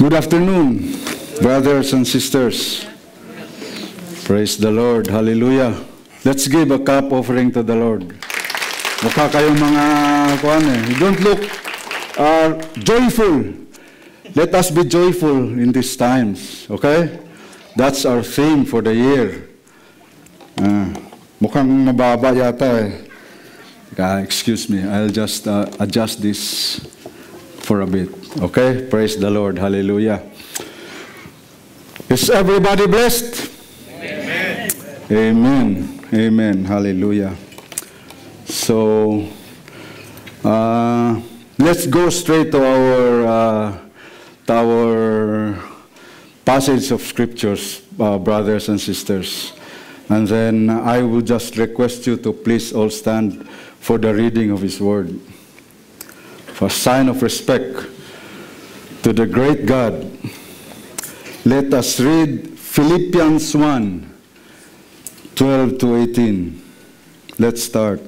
Good afternoon, brothers and sisters. Praise the Lord. Hallelujah. Let's give a cup offering to the Lord. Mukha kayong mga you don't look joyful. Let us be joyful in these times. Okay? That's our theme for the year. Mukhang mababa yata eh. Excuse me. I'll just adjust this for a bit. Okay? Praise the Lord. Hallelujah. Is everybody blessed? Amen. Amen. Amen. Hallelujah. So, let's go straight to our passage of scriptures, brothers and sisters. And then I will just request you to please all stand for the reading of His Word. For a sign of respect to the great God, let us read Philippians 1:12 to 18. Let's start.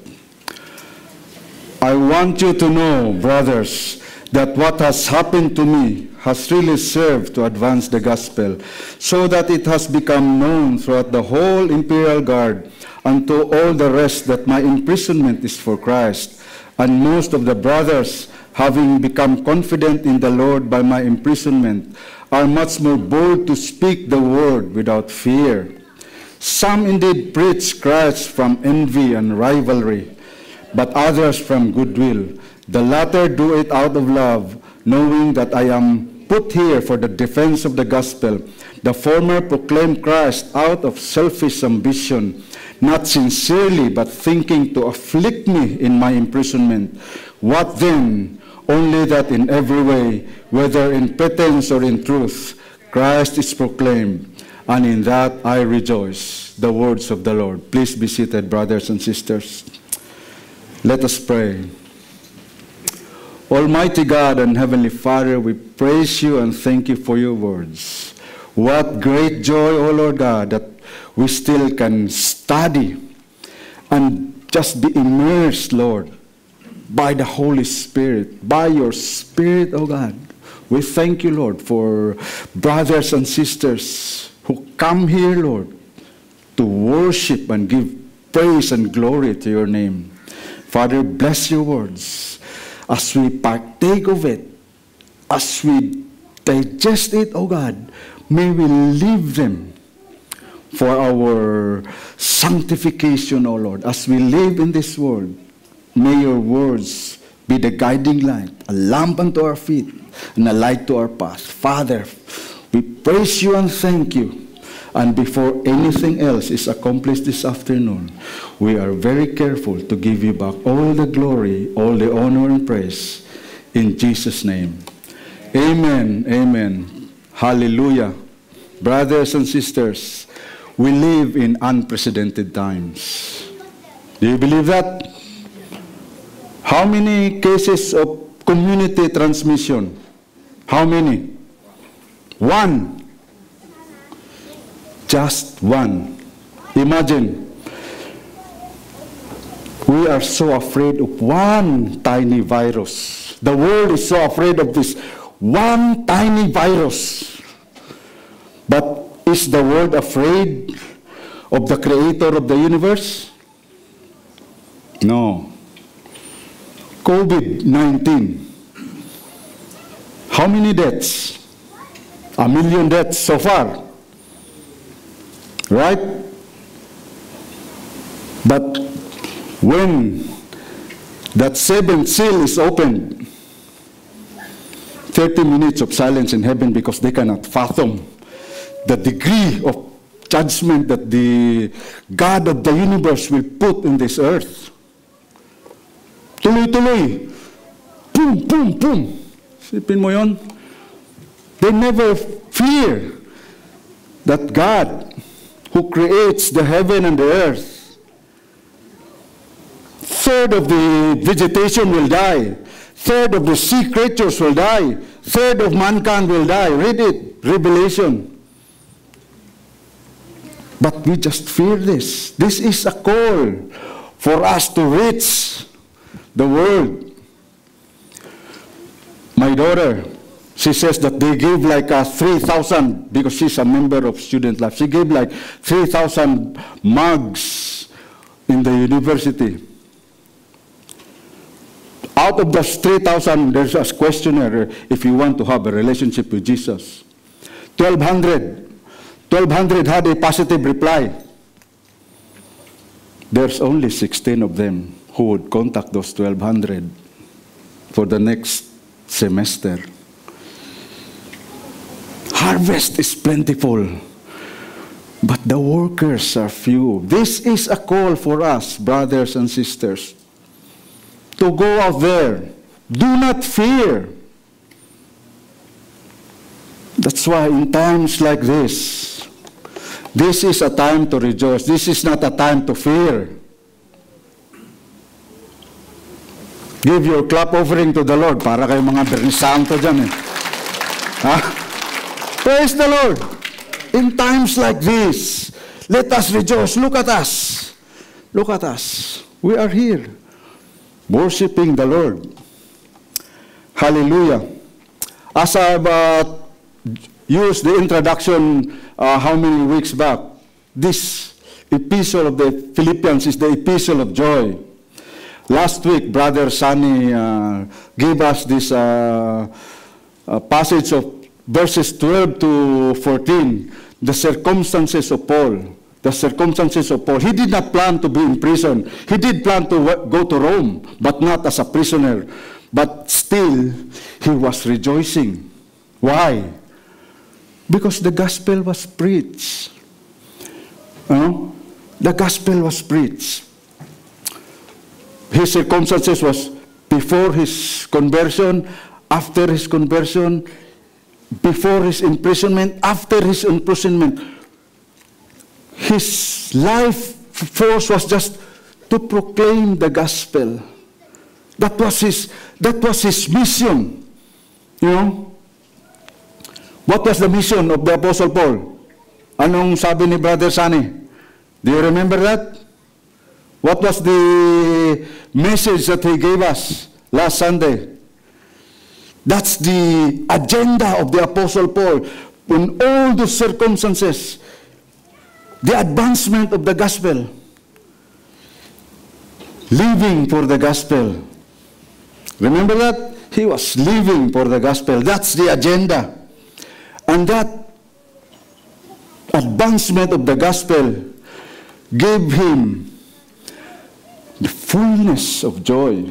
I want you to know, brothers, that what has happened to me has really served to advance the gospel, so that it has become known throughout the whole imperial guard and to all the rest that my imprisonment is for Christ. And most of the brothers, having become confident in the Lord by my imprisonment, are much more bold to speak the word without fear. Some indeed preach Christ from envy and rivalry, but others from goodwill. The latter do it out of love, knowing that I am put here for the defense of the gospel. The former proclaim Christ out of selfish ambition, not sincerely, but thinking to afflict me in my imprisonment. What then? Only that in every way, whether in pretense or in truth, Christ is proclaimed, and in that I rejoice. The words of the Lord. Please be seated, brothers and sisters. Let us pray. Almighty God and Heavenly Father, we praise you and thank you for your words. What great joy, O Lord God, that we still can study and just be immersed, Lord, by the Holy Spirit, by your Spirit, O God. We thank you, Lord, for brothers and sisters who come here, Lord, to worship and give praise and glory to your name. Father, bless your words as we partake of it, as we digest it, O God. May we live them for our sanctification, O Lord. As we live in this world, may your words be the guiding light, a lamp unto our feet and a light to our path. Father, we praise you and thank you. And before anything else is accomplished this afternoon, we are very careful to give you back all the glory, all the honor and praise. In Jesus' name. Amen. Amen. Hallelujah. Brothers and sisters, we live in unprecedented times. Do you believe that? How many cases of community transmission? How many? One. Just one. Imagine. We are so afraid of one tiny virus. The world is so afraid of this one tiny virus. But is the world afraid of the creator of the universe? No. COVID-19. How many deaths? 1 million deaths so far. Right? But when that seventh seal is opened, 30 minutes of silence in heaven, because they cannot fathom the degree of judgment that the God of the universe will put in this earth. Tuloy-tuloy. Boom, boom, boom. Sipin mo yun? They never fear that God, who creates the heaven and the earth, third of the vegetation will die. Third of the sea creatures will die. Third of mankind will die. Read it. Revelation. But we just fear this. This is a call for us to reach the world. My daughter She says that they gave like 3,000, because she's a member of Student Life. She gave like 3,000 mugs in the university. Out of those 3,000, there's a questionnaire if you want to have a relationship with Jesus. 1,200 had a positive reply. There's only 16 of them who would contact those 1,200 for the next semester. Harvest is plentiful, but the workers are few. This is a call for us, brothers and sisters, to go out there. Do not fear. That's why in times like this is a time to rejoice. This is not a time to fear. Give your clap offering to the Lord. Para kayo mga Bernie Santo dyan eh. Ha? Praise the Lord. In times like this, let us rejoice. Look at us. Look at us. We are here, worshiping the Lord. Hallelujah. As I've used the introduction how many weeks back, this epistle of the Philippians is the epistle of joy. Last week, Brother Sunny gave us this passage of verses 12 to 14, the circumstances of Paul. The circumstances of Paul. He did not plan to be in prison. He did plan to go to Rome, but not as a prisoner. But still, he was rejoicing. Why? Because the gospel was preached. The gospel was preached. His circumstances was before his conversion, after his conversion, before his imprisonment, after his imprisonment. His life force was just to proclaim the gospel. That was his mission. You know? What was the mission of the Apostle Paul? Anong sabi ni Brother Sunny? Do you remember that? What was the message that he gave us last Sunday? That's the agenda of the Apostle Paul. In all the circumstances, the advancement of the gospel. Living for the gospel. Remember that? He was living for the gospel. That's the agenda. And that advancement of the gospel gave him the fullness of joy.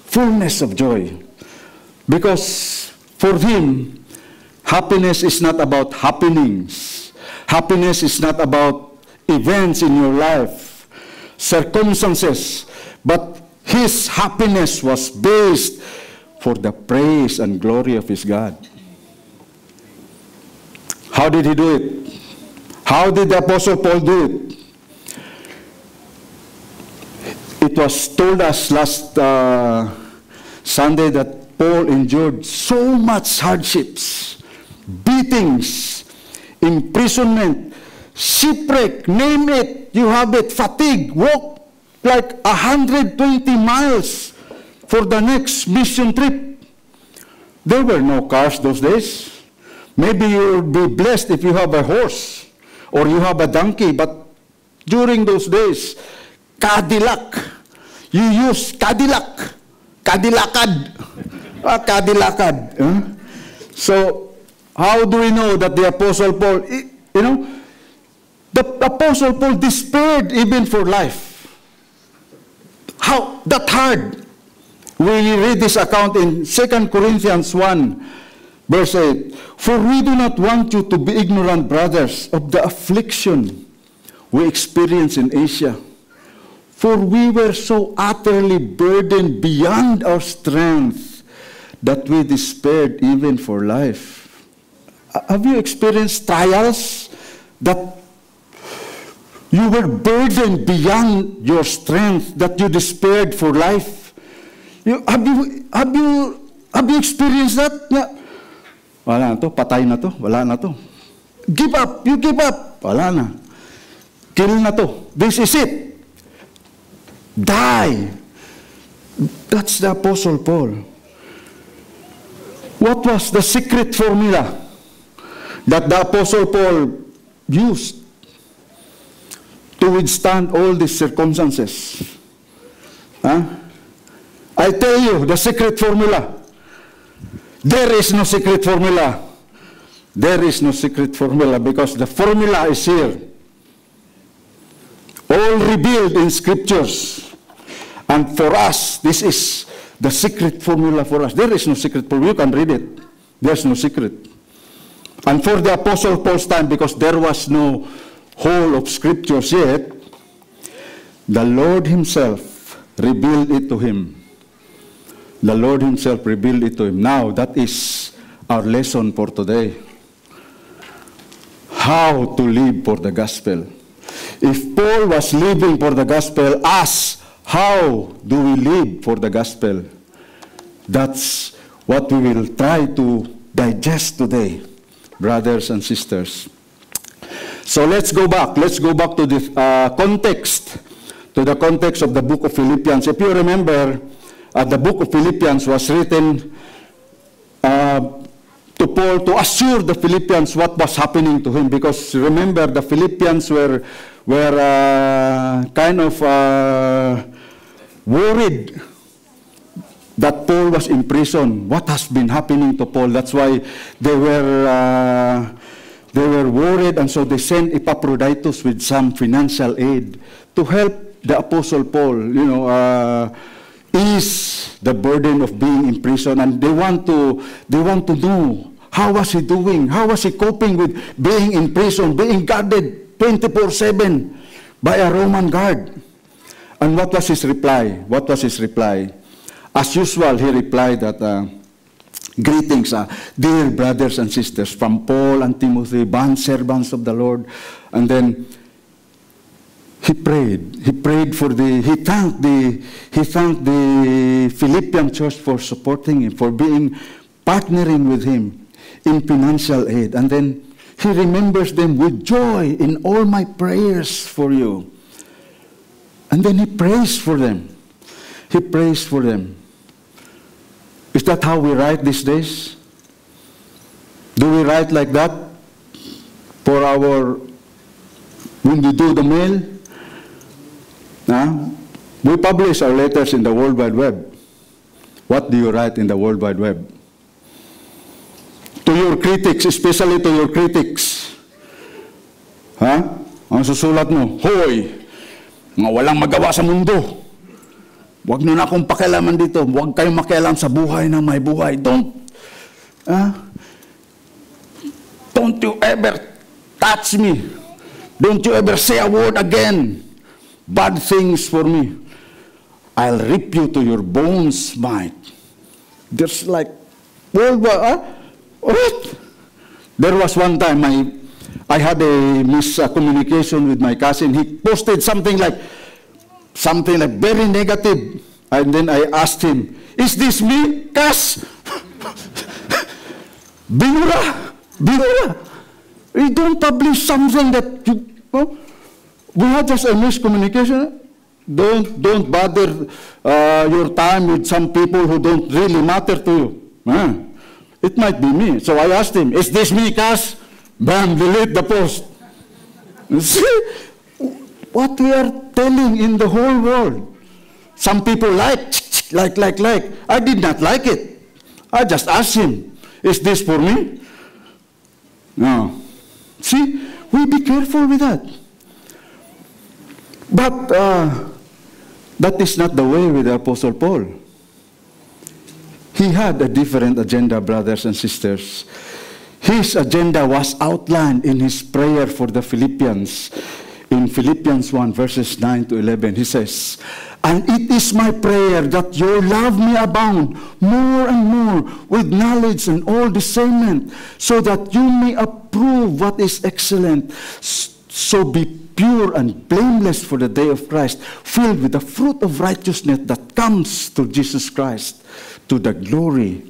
Fullness of joy. Because for him, happiness is not about happenings. Happiness is not about events in your life, circumstances, but his happiness was based for the praise and glory of his God. How did he do it? How did the Apostle Paul do it? It was told us last Sunday that Paul endured so much hardships, beatings, imprisonment, shipwreck, name it, you have it, fatigue, walk like 120 miles for the next mission trip. There were no cars those days. Maybe you'll be blessed if you have a horse or you have a donkey, but during those days, Cadillac. You use Cadillac. Cadillacad. Cadillacad. So, how do we know that the Apostle Paul, the Apostle Paul despaired even for life. How? That hard. We read this account in 2 Corinthians 1, verse 8. For we do not want you to be ignorant, brothers, of the affliction we experienced in Asia. For we were so utterly burdened beyond our strength that we despaired even for life. Have you experienced trials that you were burdened beyond your strength, that you despaired for life? Have you experienced that? Wala na to, patay na to, wala na to. Give up, you give up, wala na. Kill na to, this is it. Die. That's the Apostle Paul. What was the secret formula that the Apostle Paul used to withstand all these circumstances? I tell you, the secret formula. There is no secret formula. There is no secret formula because the formula is here. All revealed in scriptures. And for us, this is the secret formula for us. There is no secret formula. You can read it. There's no secret. And for the Apostle Paul's time, because there was no whole of scriptures yet, the Lord himself revealed it to him. The Lord himself revealed it to him. Now, that is our lesson for today. How to live for the gospel. If Paul was living for the gospel, us, how do we live for the gospel? That's what we will try to digest today, brothers and sisters. So let's go back. Let's go back to the context, to the context of the book of Philippians. If you remember, the book of Philippians was written to Paul to assure the Philippians what was happening to him. Because remember, the Philippians were kind of worried that Paul was in prison. What has been happening to Paul? That's why they were worried, and so they sent Epaphroditus with some financial aid to help the Apostle Paul, ease the burden of being in prison. And they want to know, how was he doing? How was he coping with being in prison, being guarded 24/7 by a Roman guard? And what was his reply? What was his reply? As usual, he replied that, greetings, dear brothers and sisters, from Paul and Timothy, bond servants of the Lord. And then he prayed. He prayed for he thanked the Philippian church for supporting him, for partnering with him in financial aid. And then he remembers them with joy in all my prayers for you. And then he prays for them. He prays for them. Is that how we write these days? Do we write like that for when we do the mail? We publish our letters in the World Wide Web. What do you write in the World Wide Web? To your critics, especially to your critics. Ang susulat mo, hoy, mga walang magawa sa mundo. Huwag nyo na akong pakialaman dito. Huwag kayong makialam sa buhay na may buhay. Don't you ever touch me. Don't you ever say a word again. Bad things for me. I'll rip you to your bones, mate. There's like, what? There was one time I had a miscommunication with my cousin. He posted something like very negative. And then I asked him, is this me, Kas? Binura. You don't publish something that we had just a miscommunication. Don't bother your time with some people who don't really matter to you. It might be me. So I asked him, is this me, Kas? Bam, delete the post. See what we are telling in the whole world. Some people like. I did not like it. I just asked him, is this for me? No. See, we be careful with that. But that is not the way with the Apostle Paul. He had a different agenda, brothers and sisters. His agenda was outlined in his prayer for the Philippians. In Philippians 1, verses 9 to 11, he says, and it is my prayer that your love may abound more and more with knowledge and all discernment, so that you may approve what is excellent. So be pure and blameless for the day of Christ, filled with the fruit of righteousness that comes through Jesus Christ, to the glory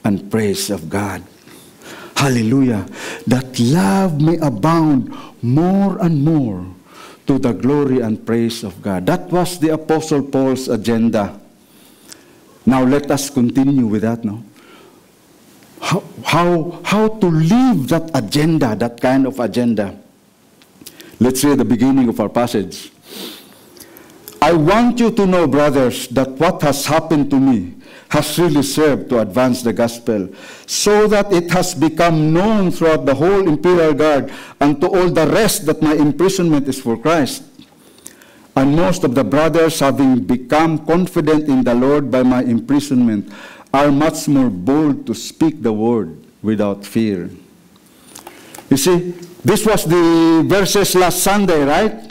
and praise of God. Hallelujah. That love may abound more and more to the glory and praise of God. That was the Apostle Paul's agenda. Now let us continue with that now. how to live that agenda, that kind of agenda. Let's read the beginning of our passage. I want you to know, brothers, that what has happened to me has really served to advance the gospel, so that it has become known throughout the whole imperial guard and to all the rest that my imprisonment is for Christ. And most of the brothers, having become confident in the Lord by my imprisonment, are much more bold to speak the word without fear. You see, this was the verses last Sunday, right?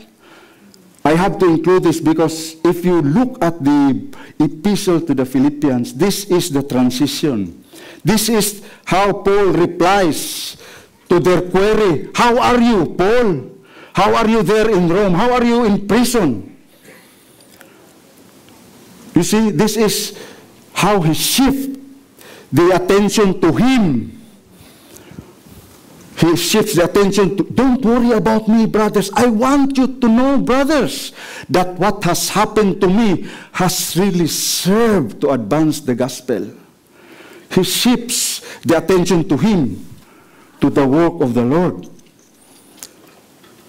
I have to include this because if you look at the epistle to the Philippians, this is the transition. This is how Paul replies to their query. How are you, Paul? How are you there in Rome? How are you in prison? You see, this is how he shifts the attention to him. He shifts the attention to, don't worry about me, brothers. I want you to know, brothers, that what has happened to me has really served to advance the gospel. He shifts the attention to him, to the work of the Lord.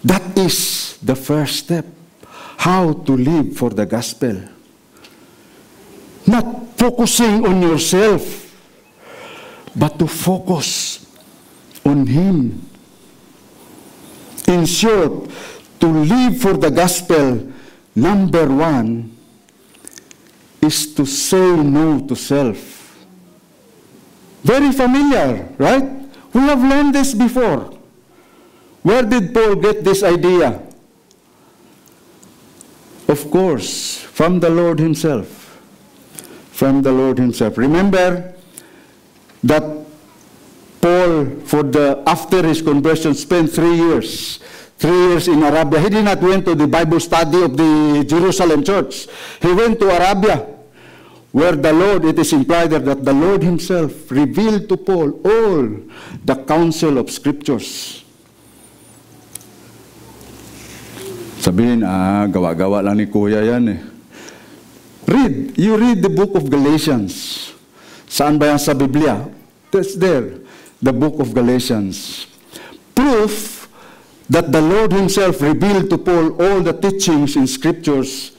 That is the first step, how to live for the gospel. Not focusing on yourself, but to focus on him. In short, to live for the gospel, number one, is to say no to self. Very familiar, right? We have learned this before. Where did Paul get this idea? Of course, from the Lord himself. From the Lord himself. Remember that Paul, after his conversion, spent 3 years. 3 years in Arabia. He did not went to the Bible study of the Jerusalem church. He went to Arabia, where the Lord, it is implied that the Lord himself revealed to Paul all the counsel of scriptures. Sabihin, gawa-gawa lang ni Kuya yan eh. You read the book of Galatians. Saan ba yan sa Biblia? That's there, the book of Galatians. Proof that the Lord himself revealed to Paul all the teachings in scriptures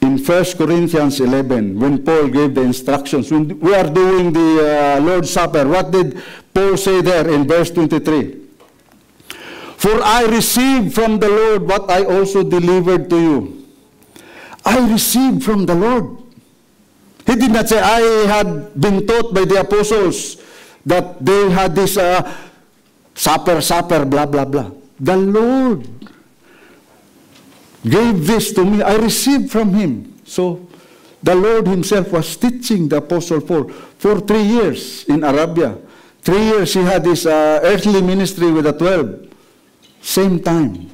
in 1 Corinthians 11, when Paul gave the instructions. When we are doing the Lord's Supper, what did Paul say there in verse 23? For I received from the Lord what I also delivered to you. I received from the Lord. He did not say, I had been taught by the apostles that they had this supper, blah, blah, blah. The Lord gave this to me. I received from him. So the Lord himself was teaching the Apostle Paul for 3 years in Arabia. 3 years he had this earthly ministry with the 12. Same time.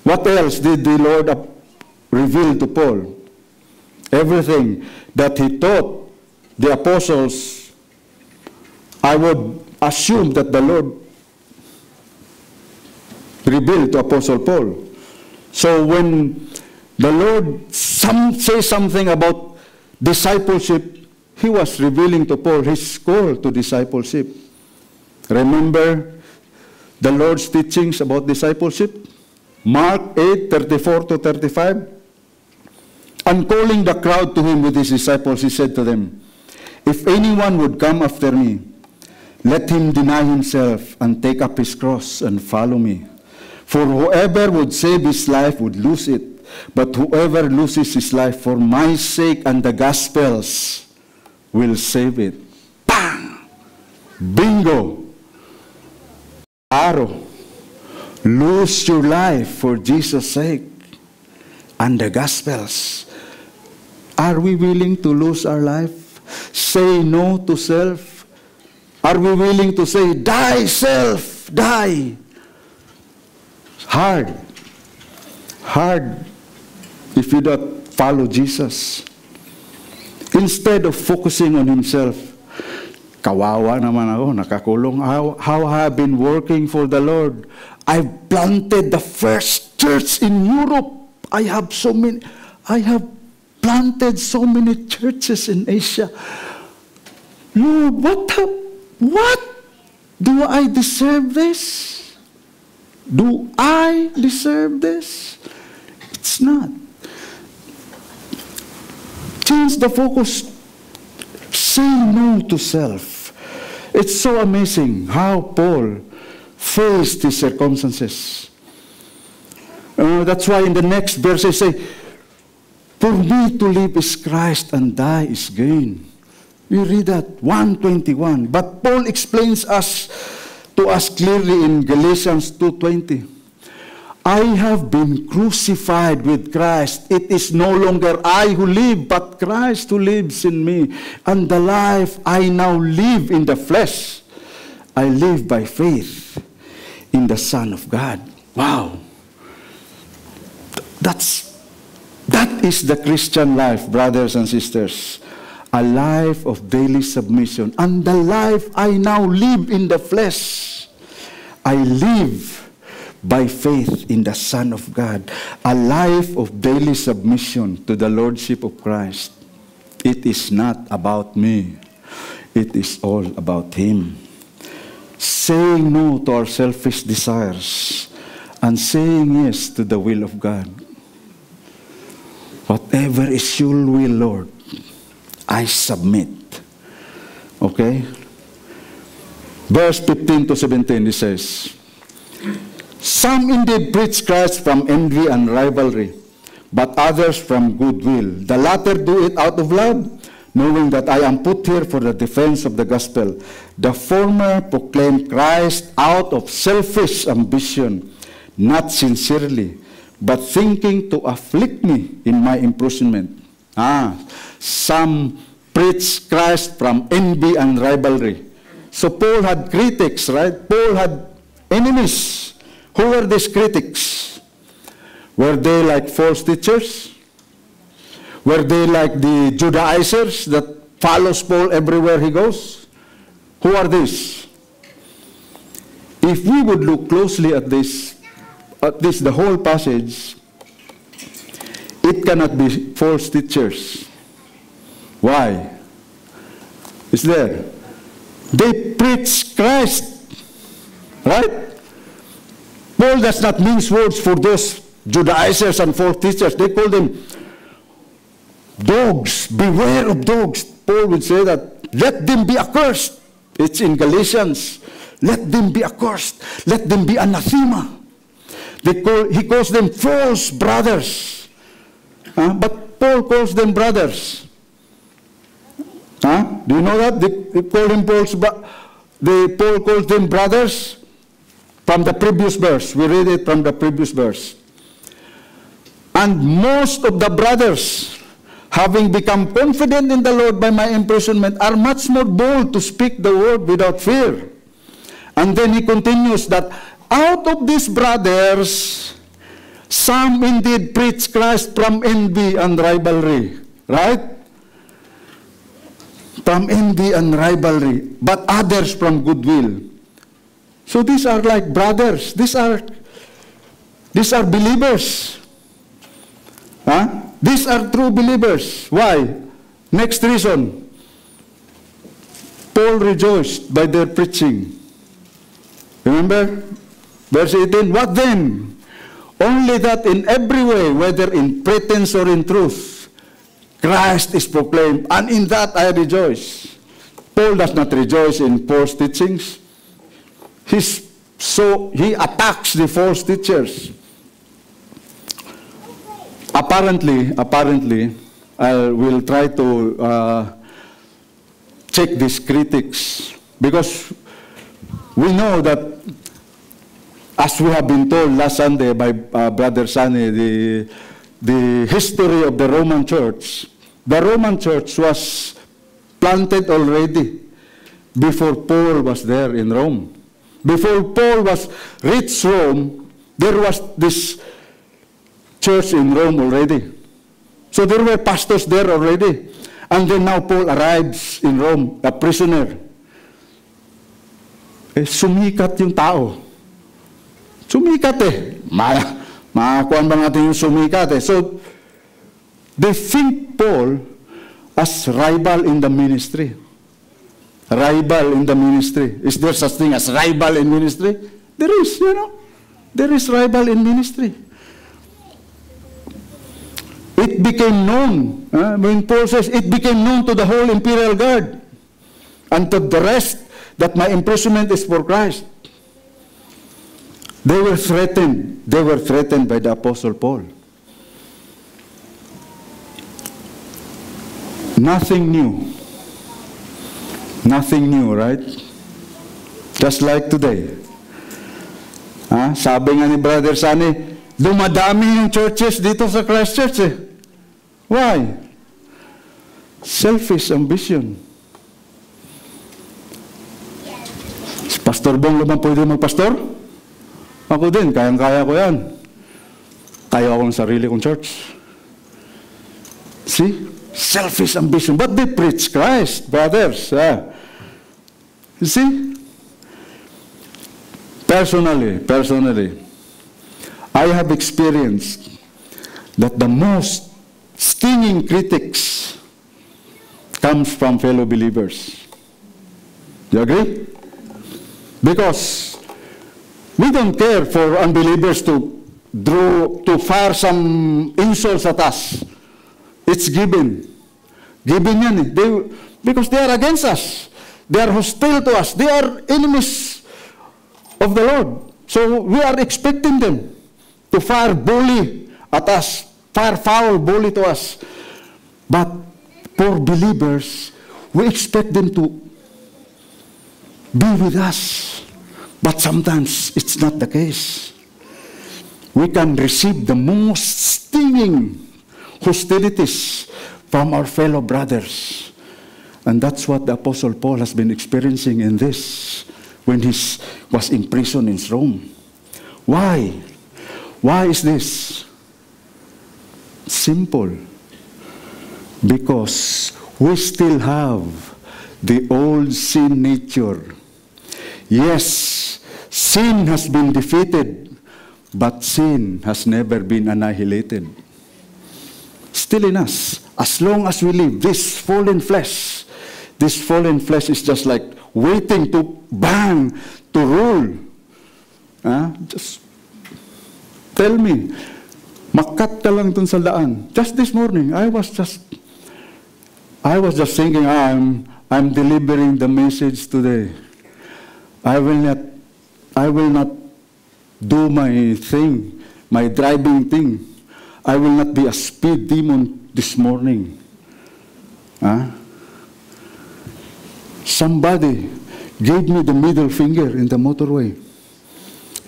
What else did the Lord reveal to Paul? Everything that he taught the apostles, I would assume that the Lord revealed to Apostle Paul. So when the Lord says something about discipleship, he was revealing to Paul his call to discipleship. Remember the Lord's teachings about discipleship? Mark 8, 34 to 35. And calling the crowd to him with his disciples, he said to them, if anyone would come after me, let him deny himself and take up his cross and follow me. For whoever would save his life would lose it, but whoever loses his life for my sake and the gospel's will save it. Bang! Bingo! Arrow. Lose your life for Jesus' sake and the gospel's. Are we willing to lose our life? Say no to self? Are we willing to say, die self, die? Hard. Hard if you don't follow Jesus. Instead of focusing on himself, kawawa naman ako, nakakulong. How I have been working for the Lord. I've planted the first church in Europe. I have planted so many churches in Asia. Lord, what? Do I deserve this? Do I deserve this? It's not. Change the focus. Say no to self. It's so amazing how Paul faced his circumstances. That's why in the next verse I say, for me to live is Christ and die is gain. We read that, 1:21. But Paul explains to us clearly in Galatians 2:20. I have been crucified with Christ. It is no longer I who live, but Christ who lives in me. And the life I now live in the flesh, I live by faith in the Son of God. Wow. That is the Christian life, brothers and sisters. A life of daily submission. And the life I now live in the flesh, I live by faith in the Son of God. A life of daily submission to the Lordship of Christ. It is not about me. It is all about Him. Saying no to our selfish desires and saying yes to the will of God. Whatever is your will, Lord, I submit. Okay? Verse 15 to 17, it says, some indeed preach Christ from envy and rivalry, but others from goodwill. The latter do it out of love, knowing that I am put here for the defense of the gospel. The former proclaim Christ out of selfish ambition, not sincerely, but thinking to afflict me in my imprisonment. Some preach Christ from envy and rivalry. So Paul had critics, right? Paul had enemies. Who were these critics? Were they like false teachers? Were they like the Judaizers that follows Paul everywhere he goes? Who are these? If we would look closely at this, the whole passage, it cannot be false teachers. Why? It's there. They preach Christ. Right? Paul does not mince words for those Judaizers and false teachers. They call them dogs. Beware of dogs. Paul would say that, let them be accursed. It's in Galatians. Let them be accursed. Let them be anathema. He calls them false brothers. But Paul calls them brothers. Do you know that? Paul calls them brothers from the previous verse. We read it from the previous verse. And most of the brothers, having become confident in the Lord by my imprisonment, are much more bold to speak the word without fear. And then he continues that, out of these brothers, some indeed preach Christ from envy and rivalry. Right? From envy and rivalry, but others from goodwill. So these are like brothers. These are believers. These are true believers. Why? Next reason. Paul rejoiced by their preaching. Remember? Verse 18, what then? Only that in every way, whether in pretense or in truth, Christ is proclaimed, and in that I rejoice. Paul does not rejoice in false teachings. He attacks the false teachers. Apparently, I will try to check these critics, because we know that, as we have been told last Sunday by Brother Sunny, the history of the Roman Church. The Roman Church was planted already before Paul was there in Rome. Before Paul reached Rome, there was this church in Rome already. So there were pastors there already. And then now Paul arrives in Rome, a prisoner. Sumikat yung tao. Sumikat Makakuan ba natin yung sumikat So, they think Paul as rival in the ministry. rival in the ministry. Is there such thing as rival in ministry? There is, There is rival in ministry. It became known, when Paul says, it became known to the whole imperial guard and to the rest that my imprisonment is for Christ. They were threatened. They were threatened by the Apostle Paul. Nothing new. Nothing new, right? Just like today. Sabi nga ni Brother Sunny, dumadami yung churches dito sa Christchurch eh. Why? Selfish ambition. Si Pastor Bong naman pwede magpastor? Ako din, kayang-kaya ko yan. Kaya akong sarili kong church. See? Selfish ambition. But they preach Christ, brothers. You see? Personally, I have experienced that the most stinging critics comes from fellow believers. Do you agree? Because we don't care for unbelievers to fire some insults at us. It's given. Given yan eh. Because they are against us. They are hostile to us. They are enemies of the Lord. So we are expecting them to fire bully at us, fire foul bully to us. But for believers, we expect them to be with us. But sometimes it's not the case. We can receive the most stinging hostilities from our fellow brothers. And that's what the Apostle Paul has been experiencing in this when he was imprisoned in Rome. Why? Why is this? Simple. Because we still have the old sin nature. Yes, sin has been defeated, but sin has never been annihilated. Still in us, as long as we live, this fallen flesh is just like waiting to bang, to rule. Just tell me, makat ka lang dun sa daan. Just this morning, I was just thinking, I'm delivering the message today. I will not do my thing, my driving thing. I will not be a speed demon this morning. Somebody gave me the middle finger in the motorway.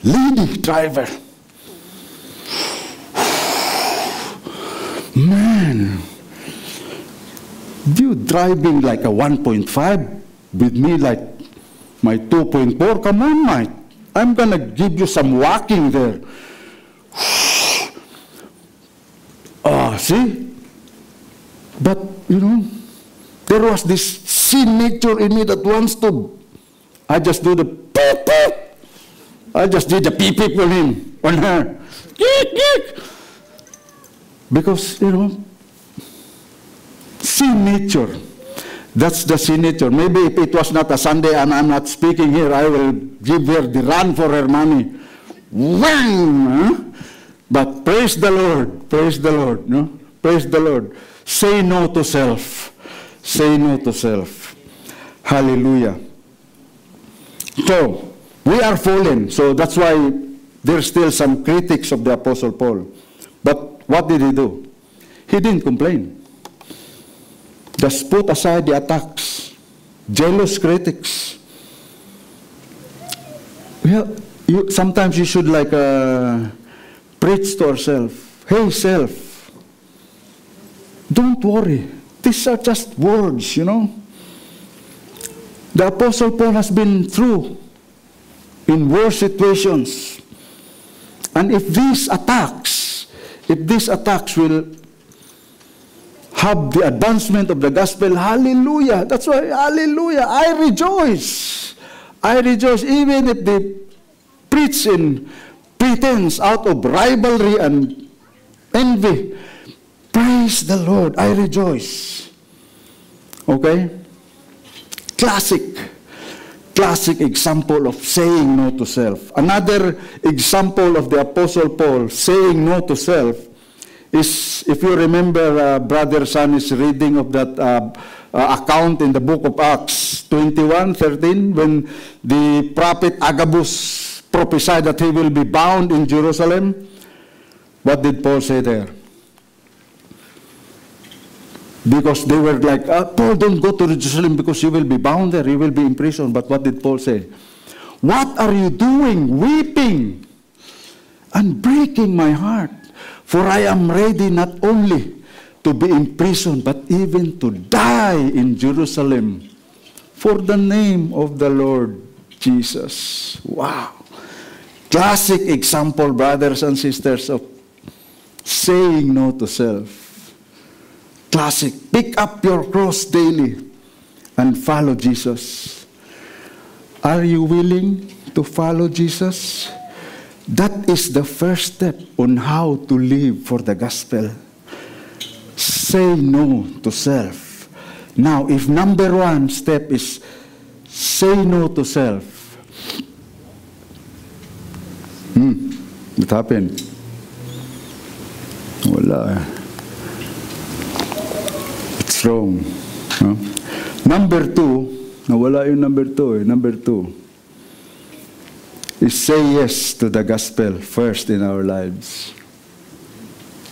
Lady driver. Man, you driving like a 1.5 with me like my 2.4? Come on, mate. I'm gonna give you some whacking there. See? But, there was this sin nature in me that wants to, I just do the beep, beep. I just did the beep, beep on him, on her. Geek, geek. Because, sin nature. That's the sin nature. Maybe if it was not a Sunday and I'm not speaking here, I will give her the run for her money. Whang! But praise the Lord. Praise the Lord. Praise the Lord. Say no to self. Say no to self. Hallelujah. So, we are fallen. So that's why there's still some critics of the Apostle Paul. But what did he do? He didn't complain. Just put aside the attacks. Jealous critics. Well, sometimes you should preach to ourselves. Hey, self, don't worry. These are just words, The Apostle Paul has been through in worse situations. And if these attacks will have the advancement of the gospel, hallelujah. That's why, hallelujah, I rejoice. I rejoice even if they preach in pretense out of rivalry and envy. Praise the Lord, I rejoice. Okay? Classic example of saying no to self. Another example of the Apostle Paul saying no to self is, if you remember, Brother Sunny's reading of that account in the book of Acts 21:13, when the prophet Agabus prophesied that he will be bound in Jerusalem. What did Paul say there? Because they were like, Paul, don't go to Jerusalem because you will be bound there, you will be imprisoned. But what did Paul say? What are you doing, weeping and breaking my heart? For I am ready not only to be imprisoned, but even to die in Jerusalem for the name of the Lord Jesus. Wow. Classic example, brothers and sisters, of saying no to self. Classic. Pick up your cross daily and follow Jesus. Are you willing to follow Jesus? That is the first step on how to live for the gospel. Say no to self. Now, if number one step is say no to self, what happened? Wala. It's wrong. Huh? Number two, nawala yung number two. Number two is say yes to the gospel first in our lives.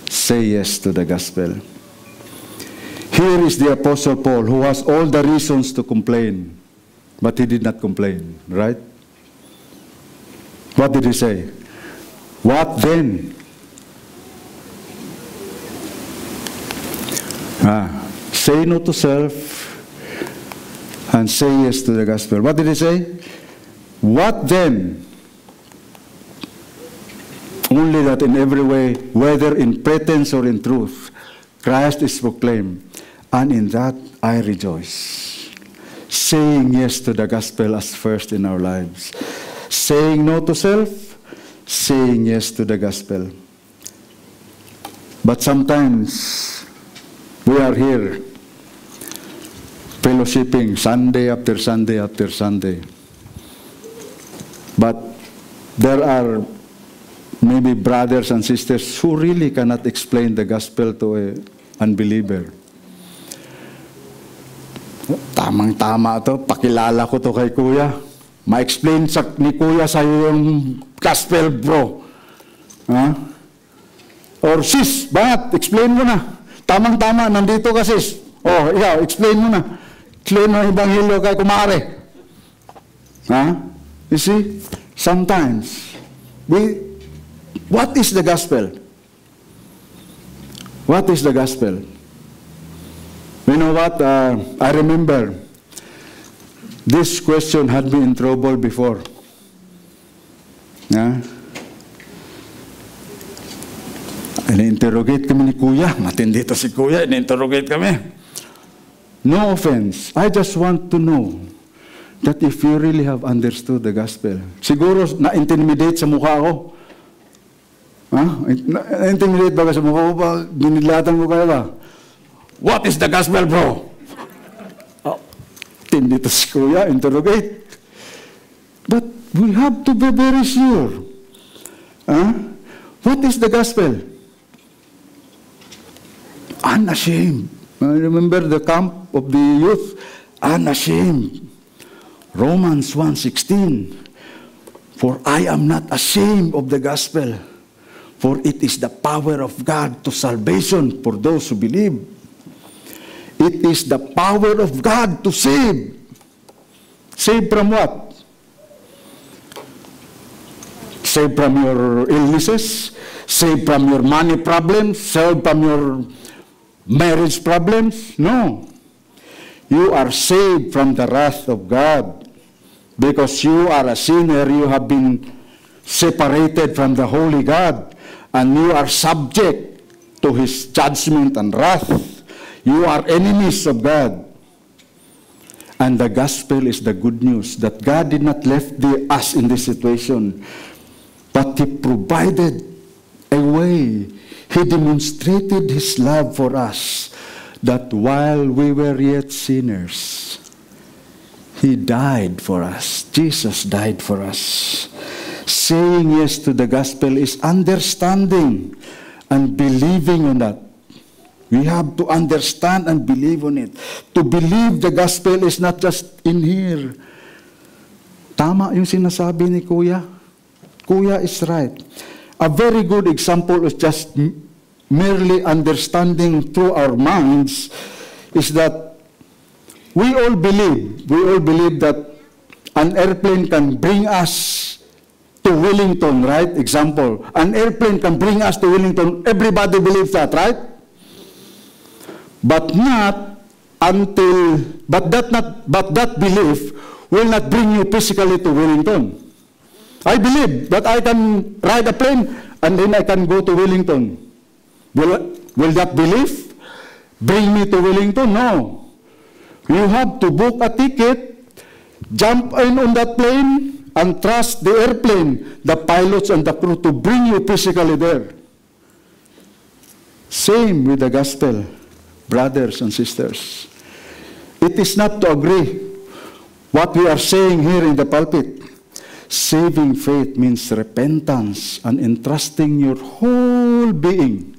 Say yes to the gospel. Here is the Apostle Paul, who has all the reasons to complain, but he did not complain, right? What did he say? What then? Say no to self and say yes to the gospel. What did he say? What then? Only that in every way, whether in pretense or in truth, Christ is proclaimed, and in that I rejoice. Saying yes to the gospel as first in our lives. Saying no to self, saying yes to the gospel. But sometimes we are here fellowshipping Sunday after Sunday after Sunday. But there are maybe brothers and sisters who really cannot explain the gospel to an unbeliever. Tamang-tama to, pakilala ko to kay Kuya. Ma-explain ni Kuya sa'yo yung gospel, bro. Huh? Or sis, bakit? Explain mo na. Tamang-tama, nandito ka sis. Oh, ikaw, explain mo na. Explain mo ang Ebanghelyo kay kumare. Huh? You see, sometimes, what is the gospel? What is the gospel? You know what? I remember this question had been in trouble before. Yeah? In-interrogate kami ni Kuya. Matindi to si Kuya. In-interrogate kami. No offense. I just want to know that if you really have understood the gospel. Siguro na-intimidate sa mukha ko. Na-intimidate ba ka sa mukha ko? Dinilatan ko kayo ba? What is the gospel, bro? Tindi to si Kuya. Interrogate. But we have to be very sure. What is the gospel? Unashamed. I remember the camp of the youth. Unashamed. Romans 1:16. For I am not ashamed of the gospel, for it is the power of God to salvation for those who believe. It is the power of God to save. Save from what? Save from your illnesses, save from your money problems, save from your marriage problems? No. You are saved from the wrath of God. Because you are a sinner, you have been separated from the holy God. And you are subject to His judgment and wrath. You are enemies of God. And the gospel is the good news that God did not leave us in this situation, but He provided a way. He demonstrated His love for us, that while we were yet sinners, He died for us. Jesus died for us. Saying yes to the gospel is understanding and believing on that. We have to understand and believe on it. To believe the gospel is not just in here. Tama yung sinasabi ni Kuya. Kuya is right. A very good example of just merely understanding through our minds is that we all believe that an airplane can bring us to Wellington, right? Example, an airplane can bring us to Wellington. Everybody believes that, right? But that belief will not bring you physically to Wellington. I believe that I can ride a plane and then I can go to Wellington. Will that belief bring me to Wellington? No. You have to book a ticket, jump in on that plane, and trust the airplane, the pilots and the crew to bring you physically there. Same with the gospel, brothers and sisters. It is not to agree what we are saying here in the pulpit. Saving faith means repentance and entrusting your whole being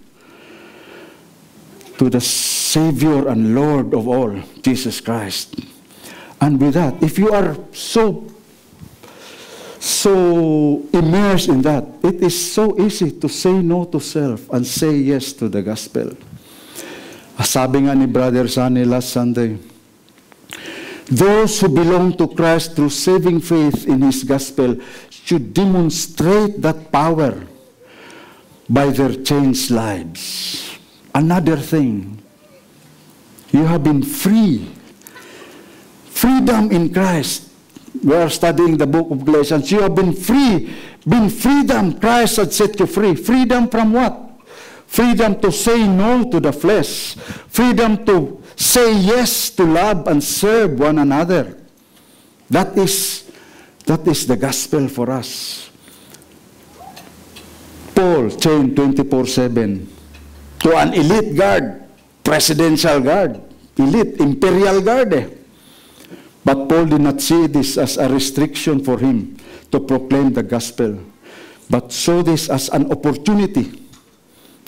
to the Savior and Lord of all, Jesus Christ. And with that, if you are so immersed in that, it is so easy to say no to self and say yes to the gospel. Sabi nga ni Brother Sunny last Sunday, those who belong to Christ through saving faith in His gospel should demonstrate that power by their changed lives. Another thing, you have been free. Freedom in Christ. We are studying the book of Galatians. You have been free. Been freedom. Christ has set you free. Freedom from what? Freedom to say no to the flesh. Freedom to say yes to love and serve one another. That is the gospel for us. Paul chained 24/7 to an elite guard, presidential guard, elite, imperial guard. But Paul did not see this as a restriction for him to proclaim the gospel, but saw this as an opportunity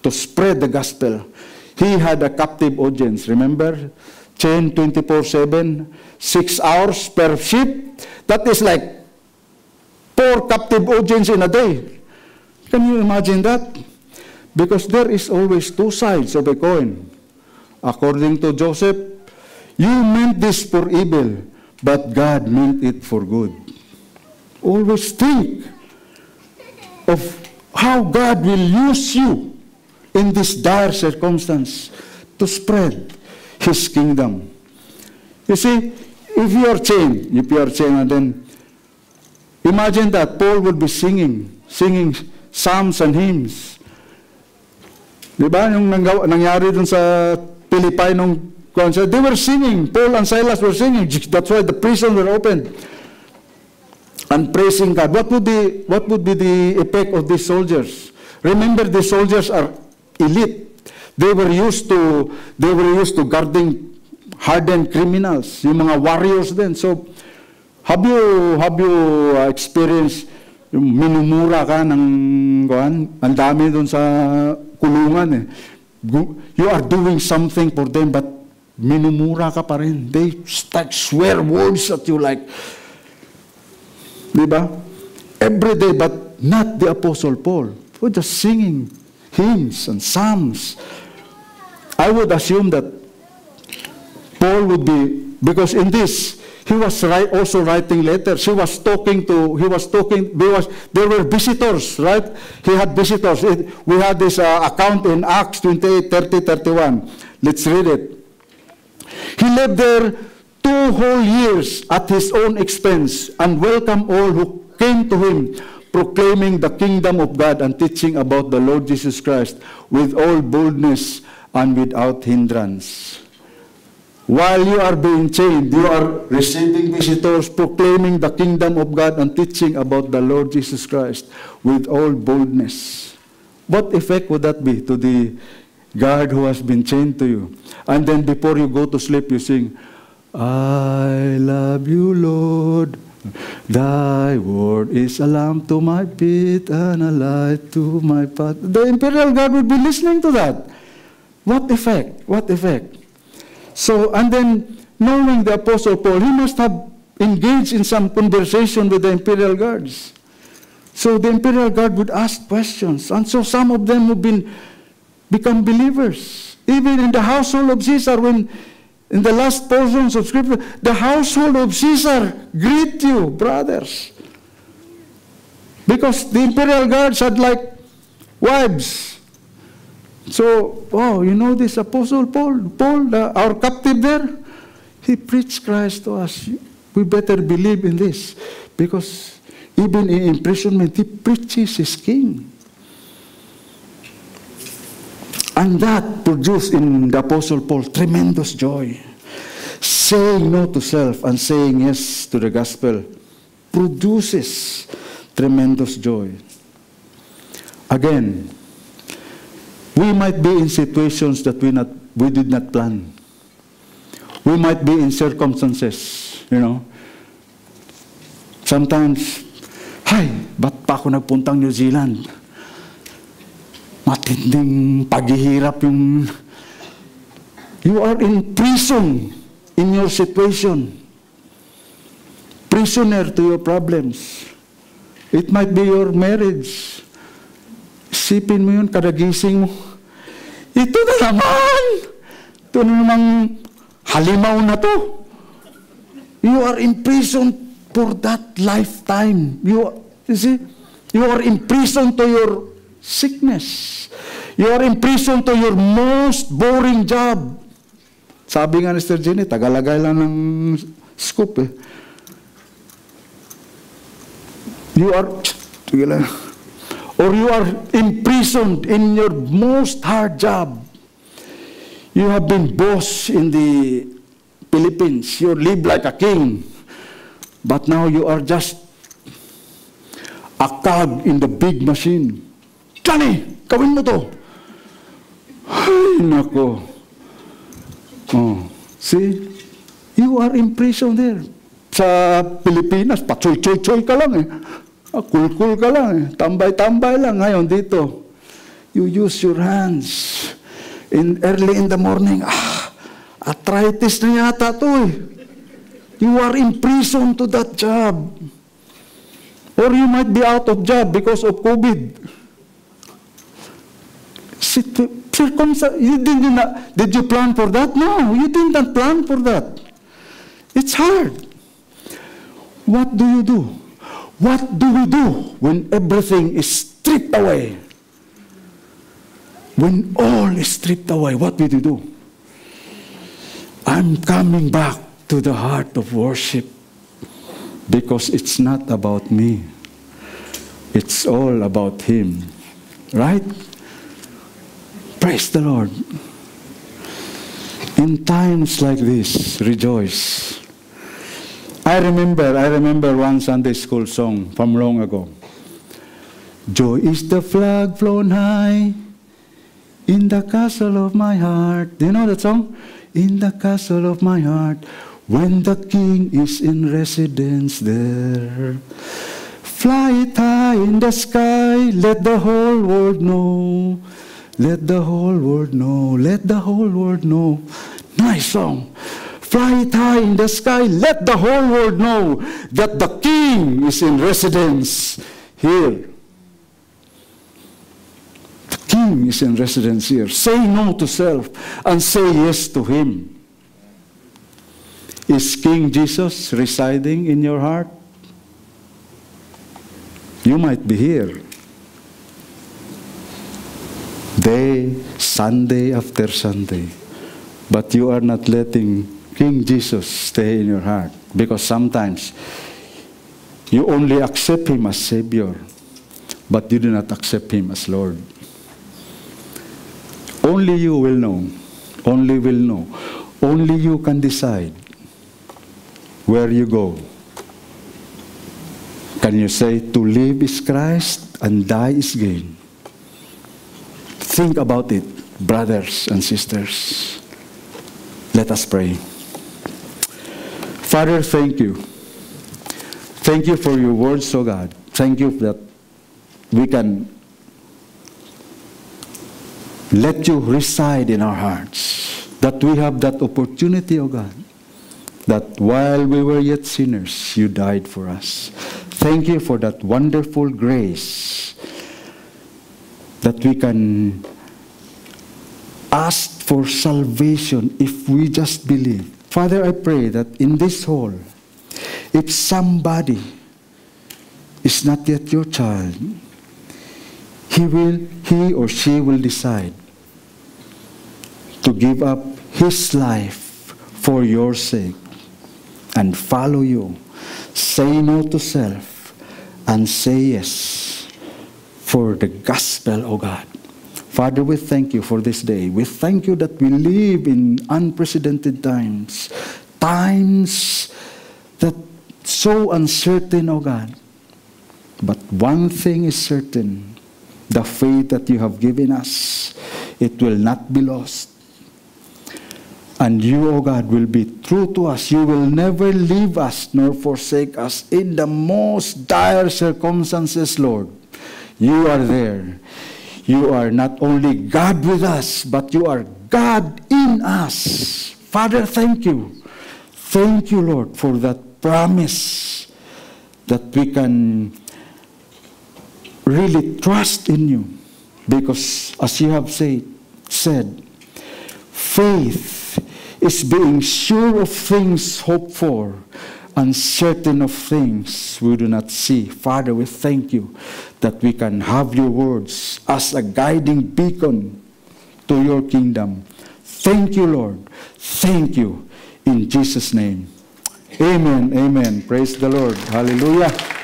to spread the gospel. He had a captive audience, remember? Chained 24/7, 6 hours per ship. That is like 4 captive audience in a day. Can you imagine that? Because there is always 2 sides of a coin. According to Joseph, you meant this for evil, but God meant it for good. Always think of how God will use you in this dire circumstance to spread His kingdom. You see, if you are chained, and then imagine that Paul would be singing psalms and hymns. Diba? Yung nangyari dun sa Philippi nung concert, they were singing. Paul and Silas were singing. That's why the prison were opened. And praising God. What would be the effect of these soldiers? Remember, the soldiers are elite. They were used to guarding hardened criminals, yung mga warriors din. So, have you experienced yung minumura ka ng ang dami doon sa kulungan eh. You are doing something for them, but minumura ka pa rin. They start swear words at you like, diba? Every day, but not the Apostle Paul. We're just singing hymns and psalms. I would assume that Paul would be, because in this, he was also writing letters. There were visitors, right? He had visitors. We had this account in Acts 28, 30, 31. Let's read it. He lived there 2 whole years at his own expense and welcomed all who came to him, proclaiming the kingdom of God and teaching about the Lord Jesus Christ with all boldness and without hindrance. While you are being chained, you are receiving visitors, proclaiming the kingdom of God and teaching about the Lord Jesus Christ with all boldness. What effect would that be to the guard who has been chained to you? And then before you go to sleep, you sing, I love you, Lord. Thy word is a lamp to my feet and a light to my path. The imperial guard would be listening to that. What effect? What effect? So, and then knowing the Apostle Paul, he must have engaged in some conversation with the imperial guards. So the imperial guard would ask questions. And so some of them would become believers. Even in the household of Caesar, when in the last portions of Scripture, the household of Caesar greet you, brothers. Because the imperial guards had like wives. So, oh, you know this Apostle Paul, our captive there? He preached Christ to us. We better believe in this. Because even in imprisonment, he preaches his king. And that produced in the Apostle Paul tremendous joy. Saying no to self and saying yes to the gospel produces tremendous joy. Again, we might be in situations that we did not plan. We might be in circumstances, you know. Sometimes, ba't pa ako nagpuntang New Zealand? Matinding paghihirap yung... You are in prison in your situation. Prisoner to your problems. It might be your marriage. Isipin mo yun, kadagising mo. Ito na naman! Ito na namang halimaw na to. You are imprisoned for that lifetime. You see? You are imprisoned to your sickness. You are imprisoned to your most boring job. Sabi nga ni Sister Jenny, tagalagay lang ng scoop eh. You are, or you are imprisoned in your most hard job. You have been boss in the Philippines. You live like a king. But now you are just a cog in the big machine. Johnny, gawin mo to. Ay, nako. Oh, see? You are in prison there. Sa Pilipinas, patsoy-choy ka lang eh. Kul-kul ka lang eh. Tambay-tambay lang. Ngayon dito, you use your hands. Early in the morning, arthritis na yata to eh. You are in prison to that job. Or you might be out of job because of COVID. Did you plan for that? No, you didn't plan for that. It's hard. What do you do? What do we do when everything is stripped away? When all is stripped away, what will you do? I'm coming back to the heart of worship because it's not about me. It's all about Him. Right? Praise the Lord. In times like this, rejoice. I remember one Sunday school song from long ago. Joy is the flag flown high in the castle of my heart. Do you know that song? In the castle of my heart, when the King is in residence there. Fly it high in the sky, let the whole world know. Let the whole world know, let the whole world know. Nice song. Fly it high in the sky, let the whole world know that the King is in residence here. The King is in residence here. Say no to self and say yes to Him. Is King Jesus residing in your heart? You might be here. Sunday after Sunday. But you are not letting King Jesus stay in your heart. Because sometimes you only accept Him as Savior, but you do not accept Him as Lord. Only you will know. Only will know. Only you can decide where you go. Can you say, to live is Christ and die is gain? Think about it, brothers and sisters. Let us pray. Father, thank you. Thank you for your words, O God. Thank you that we can let you reside in our hearts. That we have that opportunity, O God, that while we were yet sinners, you died for us. Thank you for that wonderful grace that we can ask for salvation if we just believe. Father, I pray that in this hall, if somebody is not yet your child, he or she will decide to give up his life for your sake and follow you. Say no to self and say yes for the gospel, O God. Father, we thank you for this day. We thank you that we live in unprecedented times. Times that so uncertain, O God. But one thing is certain. The faith that you have given us, it will not be lost. And you, O God, will be true to us. You will never leave us nor forsake us in the most dire circumstances, Lord. You are there. You are not only God with us, but you are God in us. Father, thank you. Thank you, Lord, for that promise that we can really trust in you. Because as you have said, faith is being sure of things hoped for and certain of things we do not see. Father, we thank you that we can have your words as a guiding beacon to your kingdom. Thank you, Lord. Thank you. In Jesus' name. Amen. Amen. Praise the Lord. Hallelujah.